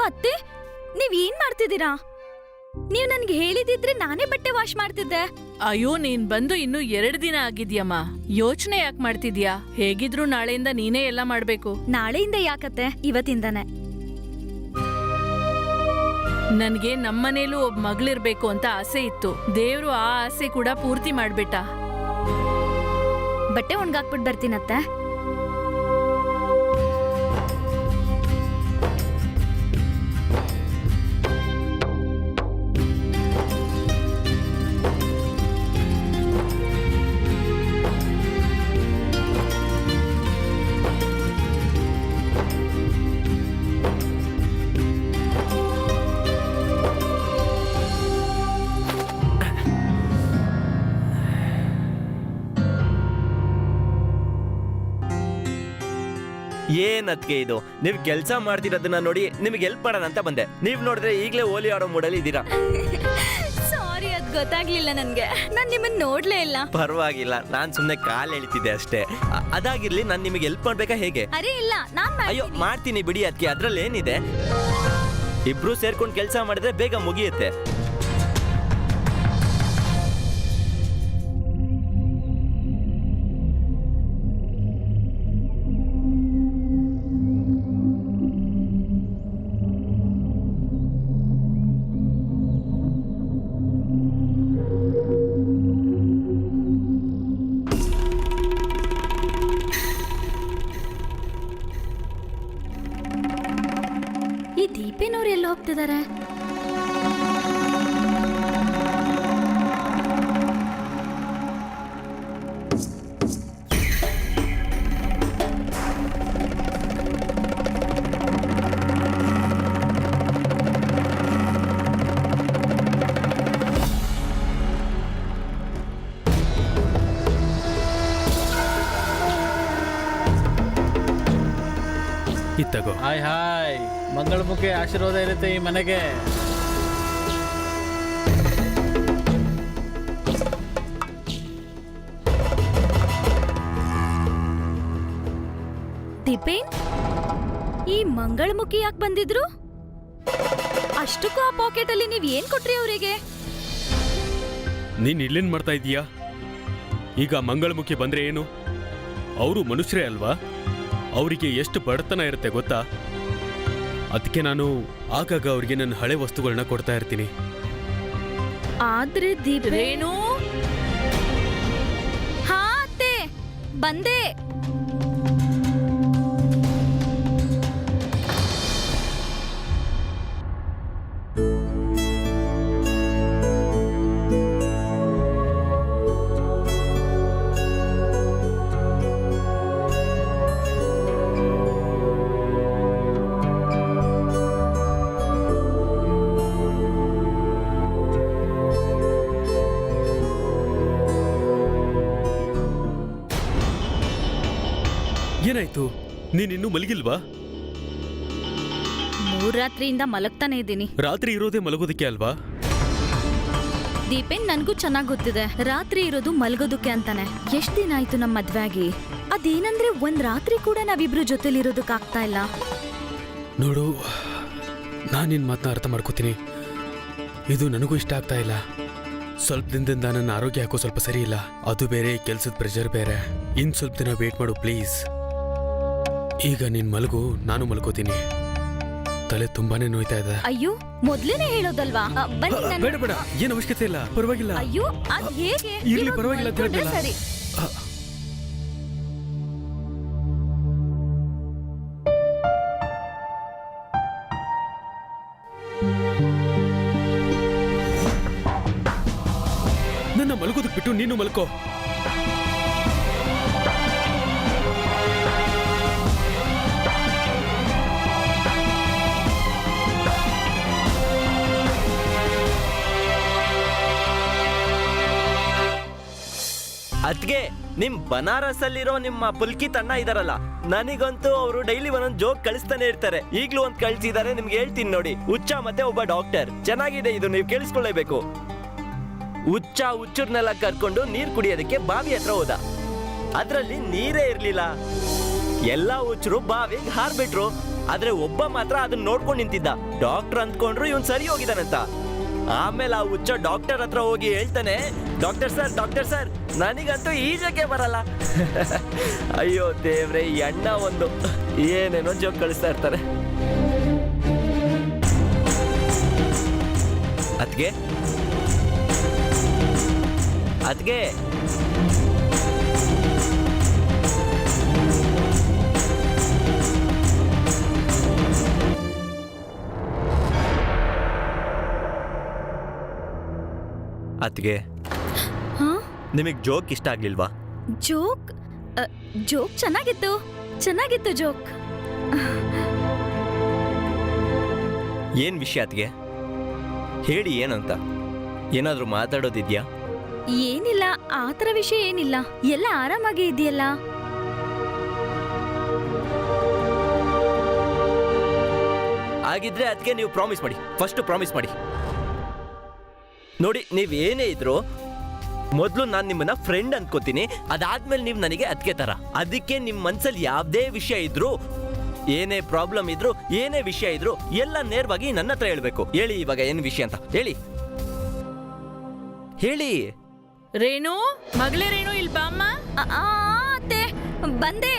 ಅತ್ತೆ, ನೀವ್ ಏನ್ ಮಾಡ್ತಿದ್ದೀರಾ? ನೀವ್ ನನ್ಗೆ ಹೇಳಿದಿದ್ರೆ ನಾನೇ ಬಟ್ಟೆ ವಾಶ್ ಮಾಡ್ತಿದ್ದೆ. ಅಯ್ಯೋ, ನೀನ್ ಬಂದು ಇನ್ನು 2 ದಿನ ಆಗಿದ್ಯಮ್ಮ. ಯೋಚನೆ ಯಾಕೆ ಮಾಡ್ತಿದ್ಯಾ? ಹೇಗಿದ್ರು ನಾಳೆಯಿಂದ ನೀನೇ ಎಲ್ಲ ಮಾಡ್ಬೇಕು. ನಾಳೆಯಿಂದ ಯಾಕತ್ತೆ, ಇವತ್ತಿಂದಾನೆ. ನನ್ಗೆ ನಮ್ಮನೇಲೂ ಒಬ್ಬ ಮಗಳಿರ್ಬೇಕು ಅಂತ ಆಸೆ ಇತ್ತು. ದೇವ್ರು ಆ ಆಸೆ ಕೂಡ ಪೂರ್ತಿ ಮಾಡ್ಬಿಟ್ಟ. ಬಟ್ಟೆ ಒಣಗಾಕ್ಬಿಟ್ಟು ಬರ್ತೀನತ್ತೆ. ಏನದ್ಕೆ ಇದು? ನೀವ್ ಕೆಲ್ಸ ಮಾಡ್ತಿರೋದನ್ನ ನೋಡಿ ನಿಮ್ಗೆ ಹೆಲ್ಪ್ ಮಾಡೋಣ ಅಂತ ಬಂದೆ. ನೀವ್ ನೋಡಿದ್ರೆ ಈಗ್ಲೇ ಓಲಿ ಆಡೋ ಮೂಡಲ್ಲಿ ಇದ್ದೀರಾ. ಸಾರಿ, ಅದ್ ಗೊತ್ತಾಗ್ಲಿಲ್ಲ ನನ್ಗೆ. ನಾನ್ ನಿಮ್ಮನ್ನ ನೋಡ್ಲೇ ಇಲ್ಲ. ಪರವಾಗಿಲ್ಲ, ನಾನ್ ಸುಮ್ನೆ ಕಾಲ್ ಎಳಿತಿದ್ದೆ ಅಷ್ಟೇ. ಅದಾಗಿರ್ಲಿ, ನಾನ್ ನಿಮಗೆ ಹೆಲ್ಪ್ ಮಾಡ್ಬೇಕಾ ಹೇಗೆ? ಅರೆ ಇಲ್ಲ, ಅಯ್ಯೋ ಮಾಡ್ತೀನಿ ಬಿಡಿ. ಅದಕ್ಕೆ ಅದ್ರಲ್ಲಿ ಏನಿದೆ, ಇಬ್ರು ಸೇರ್ಕೊಂಡು ಕೆಲಸ ಮಾಡಿದ್ರೆ ಬೇಗ ಮುಗಿಯುತ್ತೆ. ಈ ದೀಪೇನವ್ರು ಎಲ್ಲಿ ಹೋಗ್ತಿದ್ದಾರೆ? ಇತ್ತಗೋ. ಹಾಯ್ ಹಾಯ್, ಮಂಗಳಮುಖಿ ಆಶೀರ್ವಾದ ಇರುತ್ತೆ ಈ ಮನೆಗೆ. ದೀಪೇನ್, ಈ ಮಂಗಳಮುಖಿ ಯಾಕೆ ಬಂದಿದ್ರು? ಅಷ್ಟಕ್ಕೂ ಆ ಪಾಕೆಟ್ ಅಲ್ಲಿ ನೀವ್ ಏನ್ ಕೊಟ್ರಿ ಅವರಿಗೆ? ನೀನ್ ಇಲ್ಲೇನ್ ಮಾಡ್ತಾ ಇದೀಯಾ? ಈಗ ಮಂಗಳಮುಖಿ ಬಂದ್ರೆ ಏನು? ಅವರು ಮನುಷ್ಯರೇ ಅಲ್ವಾ? ಅವರಿಗೆ ಎಷ್ಟು ಬಡತನ ಇರುತ್ತೆ ಗೊತ್ತಾ? ಅದಕ್ಕೆ ನಾನು ಆಗಾಗ ಅವ್ರಿಗೆ ನನ್ನ ಹಳೆ ವಸ್ತುಗಳನ್ನ ಕೊಡ್ತಾ ಇರ್ತೀನಿ. ಆದ್ರೆ ರೇಣು, ಹಾ ಅತ್ತೆ, ಬಂದೆ. ಏನಾಯ್ತು? ನೀನಿನ್ನೂ ಮಲಗಿಲ್ವಾ? 3 ರಾತ್ರಿಯಿಂದ ಮಲಗ್ತಾನೆ ಇದ್ದೀನಿ. ರಾತ್ರಿ ಇರೋದೇ ಮಲಗೋದಕ್ಕೆ ಅಲ್ವಾ? ದೀಪೇನ್, ನನ್ಗೂ ಚೆನ್ನಾಗ್ ಗೊತ್ತಿದೆ, ರಾತ್ರಿ ಇರೋದು ಮಲ್ಗೋದಕ್ಕೆ ಅಂತಾನೆ. ಎಷ್ಟ್ ದಿನ ಆಯ್ತು ನಮ್ ಮದ್ವೆ ಆಗಿ. ಅದೇನಂದ್ರೆ ಒಂದ್ ರಾತ್ರಿ ಕೂಡ ನಾವಿಬ್ರು ಜೊತೆಲಿರೋದಕ್ಕಾಗ್ತಾ ಇಲ್ಲ. ನೋಡು, ನಾನು ನಿನ್ನ ಮಾತನ್ನ ಅರ್ಥ ಮಾಡ್ಕೋತೀನಿ. ಇದು ನನಗೂ ಇಷ್ಟ ಆಗ್ತಾ ಇಲ್ಲ. ಸ್ವಲ್ಪ ದಿನದಿಂದ ನನ್ನ ಆರೋಗ್ಯ ಯಾಕೋ ಸ್ವಲ್ಪ ಸರಿ ಇಲ್ಲ. ಅದು ಬೇರೆ, ಕೆಲ್ಸದ ಪ್ರೆಷರ್ ಬೇರೆ. ಇನ್ ಸ್ವಲ್ಪ ದಿನ ವೇಟ್ ಮಾಡು ಪ್ಲೀಸ್. ಈಗ ನೀನ್ ಮಲಗು, ನಾನು ಮಲ್ಕೋತೀನಿ. ತಲೆ ತುಂಬಾನೇ ನೋಯ್ತಾ ಇದೆ. ಅಯ್ಯೋ, ಮೊದ್ಲೇನೆ ಹೇಳೋದಲ್ವಾ? ಬನ್ನಿ. ಬೇಡ ಬೇಡ, ಏನ್ ಅವಶ್ಯಕತೆ ಇಲ್ಲ, ಪರವಾಗಿಲ್ಲ. ಅಯ್ಯೋ, ಅದ್ ಹೇಗೆ? ಇರ್ಲಿ, ಪರವಾಗಿಲ್ಲ ಅಂತ ಹೇಳಿದ್ನಲ್ಲ. ಸರಿ. ನನ್ನ ಮಲಗೋದಕ್ಕೆ ಬಿಟ್ಟು ನೀನು ಮಲ್ಕೋ. ಅದ್ಗೆ ನಿಮ್ ಬನಾರಸ್ ಅಲ್ಲಿರೋ ನಿಮ್ಮ ಪುಲ್ಕಿತ್ ಅಣ್ಣ ಇದಾರಲ್ಲ, ನನಗಂತೂ ಅವರು ಡೈಲಿ ಒಂದೊಂದು ಜೋಕ್ ಕಳಿಸ್ತಾನೆ ಇರ್ತಾರೆ. ಈಗ್ಲೂ ಒಂದ್ ಕಳ್ಸಿದ್ದಾರೆ, ನಿಮ್ಗೆ ಹೇಳ್ತೀನಿ ನೋಡಿ. ಹುಚ್ಚ ಮತ್ತೆ ಒಬ್ಬ ಡಾಕ್ಟರ್. ಚೆನ್ನಾಗಿದೆ ಇದು, ನೀವು ಕೇಳಿಸ್ಕೊಳ್ಳೇಬೇಕು. ಹುಚ್ಚ ಹುಚ್ಚರ್ನೆಲ್ಲ ಕರ್ಕೊಂಡು ನೀರ್ ಕುಡಿಯೋದಕ್ಕೆ ಬಾವಿ ಹತ್ರ ಹೋದ. ಅದ್ರಲ್ಲಿ ನೀರೇ ಇರ್ಲಿಲ್ಲ. ಎಲ್ಲಾ ಹುಚ್ಚರು ಬಾವಿಗೆ ಹಾರ್ಬಿಟ್ರು. ಆದ್ರೆ ಒಬ್ಬ ಮಾತ್ರ ಅದನ್ನ ನೋಡ್ಕೊಂಡು ನಿಂತಿದ್ದ. ಡಾಕ್ಟರ್ ಅಂದ್ಕೊಂಡ್ರು ಇವನ್ ಸರಿ ಹೋಗಿದಾನಂತ. ಆಮೇಲೆ ಆ ಹುಚ್ಚ ಡಾಕ್ಟರ್ ಹತ್ರ ಹೋಗಿ ಹೇಳ್ತಾನೆ, ಡಾಕ್ಟರ್ ಸರ್ ನನಗಂತೂ ಈಜಕ್ಕೆ ಬರಲ್ಲ. ಅಯ್ಯೋ ದೇವ್ರೆ, ಈ ಅಣ್ಣ ಒಂದು ಏನೇನೋ ಜೋಕ್ ಕಳಿಸ್ತಾ ಇರ್ತಾರೆ. ಅದ್ಗೆ ಅದ್ಗೆ ಹಾ ನಿಮಗ್ ಜೋಕ್ ಇಷ್ಟ ಆಗ್ಲಿಲ್ವಾ? ಜೋಕ್ ಚೆನ್ನಾಗಿತ್ತು ಜೋಕ್. ಏನ್ ವಿಷಯ ಅದ್ಗೆ? ಹೇಳಿ ಏನಂತ. ಏನಾದ್ರೂ ಮಾತಾಡೋದಿದ್ಯಾ? ಏನಿಲ್ಲ, ಆ ಥರ ವಿಷಯ ಏನಿಲ್ಲ. ಎಲ್ಲ ಆರಾಮಾಗಿ ಇದೆಯಲ್ಲ. ಹಾಗಿದ್ರೆ ಅದಕ್ಕೆ ನೀವು ಪ್ರಾಮಿಸ್ ಮಾಡಿ, ಫಸ್ಟ್ ಪ್ರಾಮಿಸ್ ಮಾಡಿ. ನೋಡಿ, ನೀವ್ ಏನೇ ಇದ್ರು ಮೊದಲು ನಾನು ನಿಮ್ಮನ್ನ ಫ್ರೆಂಡ್ ಅನ್ಕೋತೀನಿ, ಅದಾದ್ಮೇಲೆ ನೀವು ನನಗೆ ಅದಕ್ಕೆ ತರ. ಅದಕ್ಕೆ ನಿಮ್ ಮನ್ಸಲ್ಲಿ ಯಾವ್ದೇ ವಿಷಯ ಇದ್ರು, ಏನೇ ಪ್ರಾಬ್ಲಮ್ ಇದ್ರು, ಏನೇ ವಿಷಯ ಇದ್ರು ಎಲ್ಲ ನೇರವಾಗಿ ನನ್ನ ಹತ್ರ ಹೇಳ್ಬೇಕು. ಹೇಳಿ ಇವಾಗ ಏನ್ ವಿಷಯ ಅಂತ ಹೇಳಿ. ರೇಣು, ಮಗಳೇ ರೇಣು, ಇಲ್ಲಿ ಬಾಮ್ಮ. ಅತ್ತೆ ಬಂದೆ.